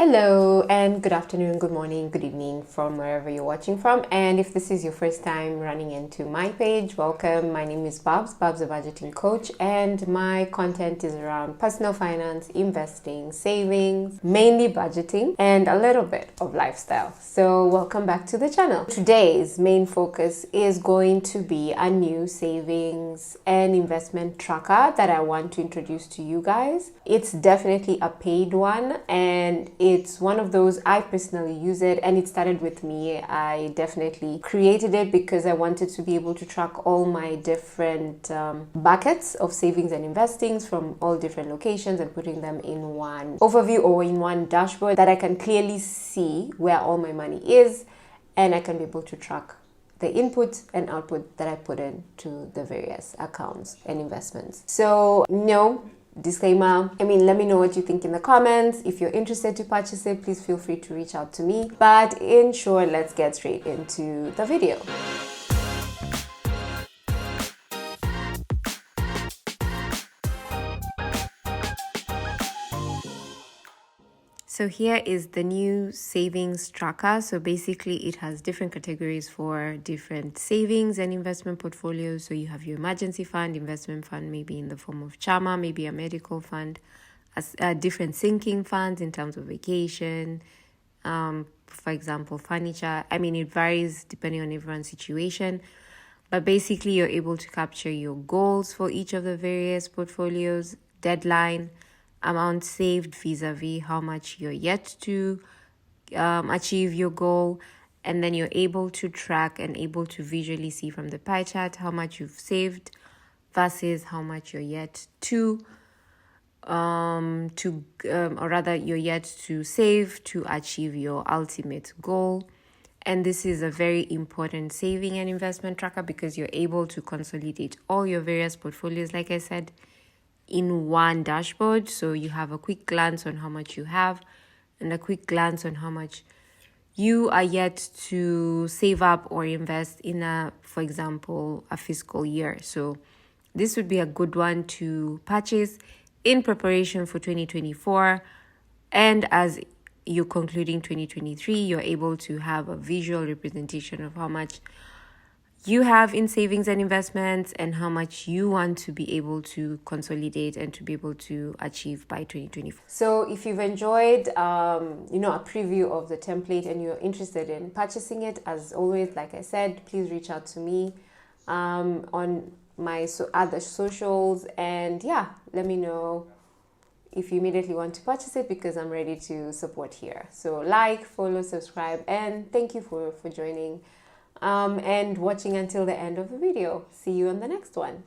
Hello and good afternoon, good morning, good evening from wherever you're watching from. And if this is your first time running into my page, welcome. My name is Babs, a budgeting coach, and my content is around personal finance, investing, savings, mainly budgeting, and a little bit of lifestyle. So welcome back to the channel. Today's main focus is going to be a new savings and investment tracker that I want to introduce to you guys. It's definitely a paid one, and it's one of those, I personally use it, and it started with me. I definitely created it because I wanted to be able to track all my different buckets of savings and investings from all different locations and putting them in one overview or in one dashboard that I can clearly see where all my money is, and I can be able to track the input and output that I put into the various accounts and investments. So no disclaimer, let me know what you think in the comments. If you're interested to purchase it, please feel free to reach out to me. But in short, let's get straight into the video. So here is the new savings tracker. So basically it has different categories for different savings and investment portfolios. So you have your emergency fund, investment fund, maybe in the form of Chama, maybe a medical fund, different sinking funds in terms of vacation, for example, furniture. It varies depending on everyone's situation. But basically you're able to capture your goals for each of the various portfolios, deadline, amount saved vis-a-vis how much you're yet to achieve your goal, and then you're able to track and able to visually see from the pie chart how much you've saved versus how much you're yet to you're yet to save to achieve your ultimate goal. And this is a very important saving and investment tracker because you're able to consolidate all your various portfolios, like I said, in one dashboard. So you have a quick glance on how much you have and a quick glance on how much you are yet to save up or invest in for example, a fiscal year. So this would be a good one to purchase in preparation for 2024. And as you're concluding 2023, you're able to have a visual representation of how much you have in savings and investments and how much you want to be able to consolidate and to be able to achieve by 2024. So if you've enjoyed, a preview of the template and you're interested in purchasing it, as always, like I said, please reach out to me on my other socials, and let me know if you immediately want to purchase it because I'm ready to support here. So like, follow, subscribe, and thank you for joining and watching until the end of the video. See you on the next one.